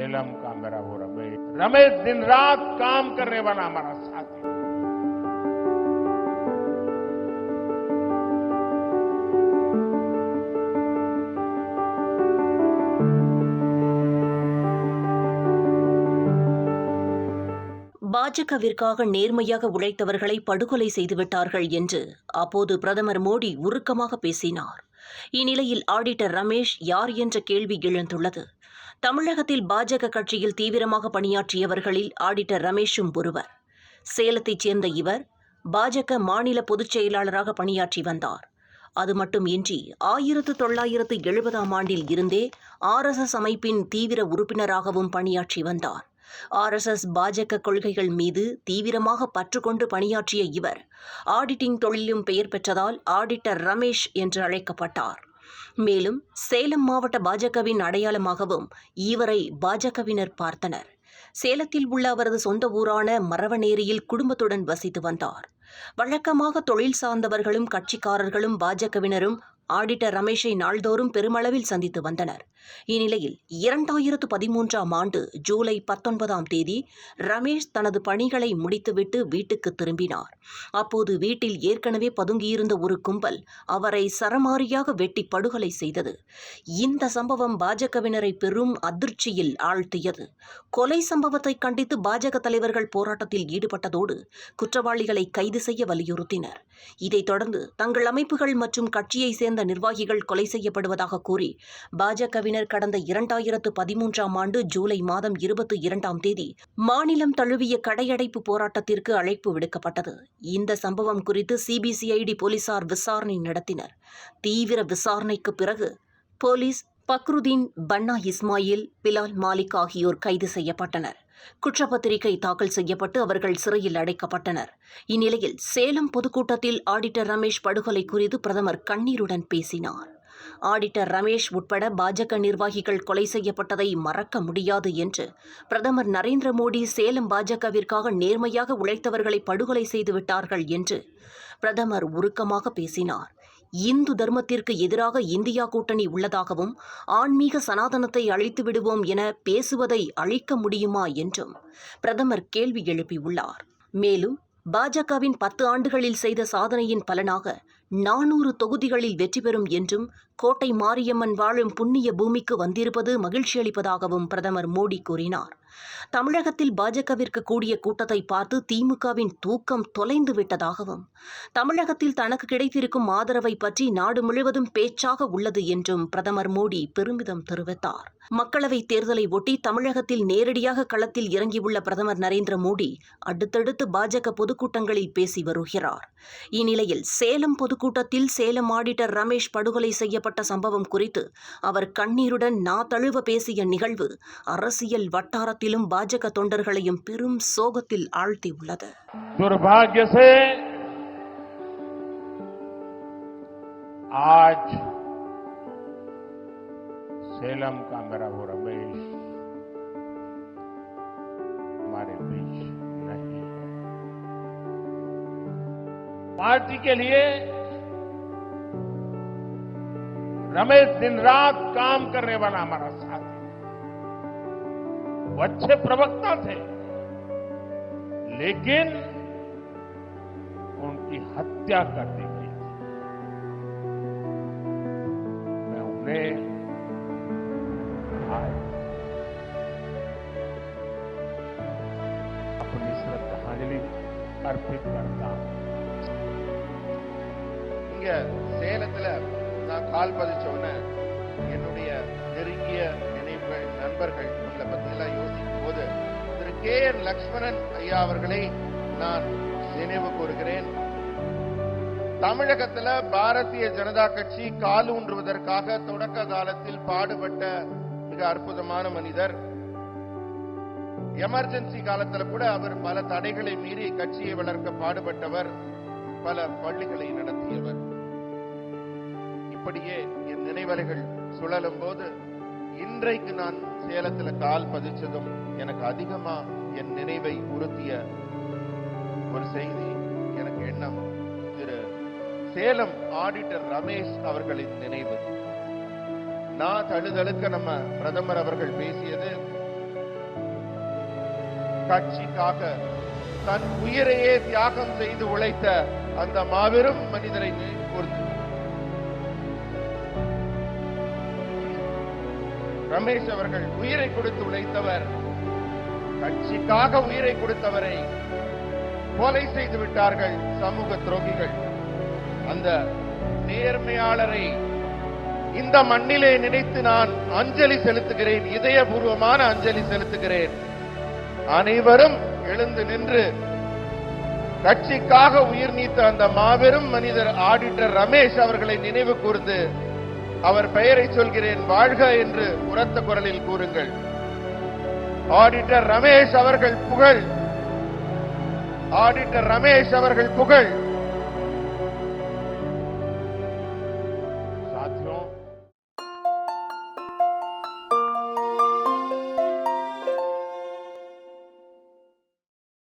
सेलम का मेरा वो रमेश दिन रात काम करने वाला हमारा साथी। பாஜகவிற்காக நேர்மையாக உழைத்தவர்களை படுகொலை செய்துவிட்டார்கள் என்று அப்போது பிரதமர் மோடி உருக்கமாக பேசினார். இந்நிலையில் ஆடிட்டர் ரமேஷ் யார் என்ற கேள்வி எழுந்துள்ளது. தமிழகத்தில் பாஜக கட்சியில் தீவிரமாக பணியாற்றியவர்களில் ஆடிட்டர் ரமேஷும் ஒருவர். சேலத்தைச் சேர்ந்த இவர் பாஜக மாநில பொதுச் செயலாளராக பணியாற்றி வந்தார். அது மட்டுமின்றி 1970ஆம் ஆண்டில் இருந்தே RSS அமைப்பின் தீவிர உறுப்பினராகவும் பணியாற்றி வந்தார். RSS பாஜக கொள்கைகள் மீது தீவிரமாக பற்றுக்கொண்டு பணியாற்றிய இவர் ஆடிட்டிங் தொழிலும் பெயர் பெற்றதால் ஆடிட்டர் ரமேஷ் என்று அழைக்கப்பட்டார். மேலும் சேலம் மாவட்ட பாஜகவின் அடையாளமாகவும் இவரை பாஜகவினர் பார்த்தனர். சேலத்தில் உள்ள அவரது சொந்த ஊரான மரவநேரியில் குடும்பத்துடன் வசித்து வந்தார். வழக்கமாக தொழில் சார்ந்தவர்களும் கட்சிக்காரர்களும் பாஜகவினரும் ஆடிட்டர் ரமேஷை நாள்தோறும் பெருமளவில் சந்தித்து வந்தனர். இந்நிலையில் 2013ஆம் ஆண்டு ஜூலை 19ஆம் தேதி ரமேஷ் தனது பணிகளை முடித்துவிட்டு வீட்டுக்கு திரும்பினார். அப்போது வீட்டில் ஏற்கனவே பதுங்கியிருந்த ஒரு கும்பல் அவரை சரமாரியாக வெட்டி படுகொலை செய்தது. இந்த சம்பவம் பாஜகவினரை பெரும் அதிர்ச்சியில் ஆழ்த்தியது. கொலை சம்பவத்தை கண்டித்து பாஜக தலைவர்கள் போராட்டத்தில் ஈடுபட்டதோடு குற்றவாளிகளை கைது செய்ய வலியுறுத்தினர். இதைத் தொடர்ந்து தங்கள் அமைப்புகள் மற்றும் கட்சியை சேர்ந்த நிர்வாகிகள் கொலை செய்யப்படுவதாக கூறி பாஜகவினர் கடந்த 2013ஆம் ஆண்டு ஜூலை மாதம் 22ஆம் தேதி மாநிலம் தழுவிய கடையடைப்பு போராட்டத்திற்கு அழைப்பு விடுக்கப்பட்டது. இந்த சம்பவம் குறித்து CBCID போலீசார் விசாரணை நடத்தினர். தீவிர விசாரணைக்கு பிறகு போலீஸ் பக்ருதீன், பன்னா இஸ்மாயில், பிலால் மாலிக் ஆகியோர் கைது செய்யப்பட்டனர். குற்றப்பத்திரிகை தாக்கல் செய்யப்பட்டு அவர்கள் சிறையில் அடைக்கப்பட்டனர். இந்நிலையில் சேலம் பொதுக்கூட்டத்தில் ஆடிட்டர் ரமேஷ் படுகொலை குறித்து பிரதமர் கண்ணீருடன் பேசினார். ஆடிட்டர் ரமேஷ் உட்பட பாஜக நிர்வாகிகள் கொலை செய்யப்பட்டதை மறக்க முடியாது என்று பிரதமர் நரேந்திர மோடி சேலம் பாஜகவிற்காக நேர்மையாக உழைத்தவர்களை படுகொலை செய்துவிட்டார்கள் என்று பிரதமர் உருக்கமாக பேசினார். இந்து தர்மத்திற்கு எதிராக இந்தியா கூட்டணி உள்ளதாகவும் ஆன்மீக சனாதனத்தை அழித்து விடுவோம் என பேசுவதை அழிக்க முடியுமா என்றும் பிரதமர் கேள்வி எழுப்பியுள்ளார். மேலும் பாஜகவின் 10 ஆண்டுகளில் செய்த சாதனையின் பலனாக 400 தொகுதிகளில் வெற்றி பெறும் என்றும் கோட்டை மாரியம்மன் வாழும் புண்ணிய பூமிக்கு வந்திருப்பது மகிழ்ச்சியளிப்பதாகவும் பிரதமர் மோடி கூறினார். தமிழகத்தில் பாஜகவிற்கு கூடிய கூட்டத்தை பார்த்து திமுகவின் தூக்கம் தொலைந்து விட்டதாகவும் தமிழகத்தில் தனக்கு கிடைத்திருக்கும் ஆதரவை பற்றி நாடு முழுவதும் பேச்சாக உள்ளது என்றும் பிரதமர் மோடி பெருமிதம் தெரிவித்தார். மக்களவைத் தேர்தலை ஒட்டி தமிழகத்தில் நேரடியாக களத்தில் இறங்கியுள்ள பிரதமர் நரேந்திர மோடி அடுத்தடுத்து பாஜக பொதுக்கூட்டங்களில் பேசி வருகிறார். இந்நிலையில் சேலம் பொதுக்கூட்டத்தில் சேலம் ஆடிட்டர் ரமேஷ் படுகொலை செய்யப்பட்ட சம்பவம் குறித்து அவர் கண்ணீருடன் தழுவ பேசிய நிகழ்வு அரசியல் வட்டாரத்திலும் பாஜக தொண்டர்களையும் பெரும் சோகத்தில் ஆழ்த்தியுள்ளது. दुर्भाग्य से आज सेलम का मेरा वो रमेश हमारे बीच नहीं है। पार्टी के लिए रमेश दिन रात काम करने वाला हमारा साथी। वो अच्छे प्रवक्ता थे, लेकिन उनकी हत्या कर दी गई थी। मैं उन्हें आज अपनी श्रद्धांजलि अर्पित करता हूं. இங்க சேலத்துல நான் கால் பதிச்ச உடனே என்னுடைய நெருங்கிய நினைவுகள், நண்பர்கள் உங்களை பத்தி எல்லாம் யோசிக்கும் போது திரு KN லக்ஷ்மணன் ஐயா அவர்களை நான் நினைவு கூறுகிறேன். தமிழகத்துல பாரதிய ஜனதா கட்சி காலூன்றுவதற்காக தொடக்க காலத்தில் பாடுபட்ட மிக அற்புதமான மனிதர். எமர்ஜென்சி காலத்துல கூட அவர் பல தடைகளை மீறி கட்சியை வளர்க்க பாடுபட்டவர், பல பள்ளிகளை நடத்தியவர். இப்படியே என் நினைவலைகள் சுழலும் போது இன்றைக்கு நான் சேலத்துல கால் பதிச்சதும் எனக்கு அதிகமா என் நினைவை உறுத்திய ஒரு செய்தி, எனக்கு எண்ணம் திரு சேலம் ஆடிட்டர் ரமேஷ் அவர்களின் நினைவு. நான் தழுதழுக்க நம்ம பிரதமர் அவர்கள் பேசியது கட்சிக்காக தன் உயிரையே தியாகம் செய்து உழைத்த அந்த மாபெரும் மனிதரை நினைவுகூர்ந்து ரமேஷ் அவர்கள் உயிரை கொடுத்து உழைத்தவர். கட்சிக்காக உயிரை கொடுத்தவரை கொலை செய்து விட்டார்கள் சமூக துரோகிகள். அந்த நேர்மையாளரை இந்த மண்ணிலே நினைத்து நான் அஞ்சலி செலுத்துகிறேன், இதயபூர்வமான அஞ்சலி செலுத்துகிறேன். அனைவரும் எழுந்து நின்று கட்சிக்காக உயிர் நீத்த அந்த மாபெரும் மனிதர் ஆடிட்டர் ரமேஷ் அவர்களை நினைவு கூர்ந்து அவர் பெயரை சொல்கிறேன், வாழ்க என்று உரத்த குரலில் கூறுங்கள். ஆடிட்டர் ரமேஷ் அவர்கள் புகழ், ஆடிட்டர் ரமேஷ் அவர்கள் புகழ்.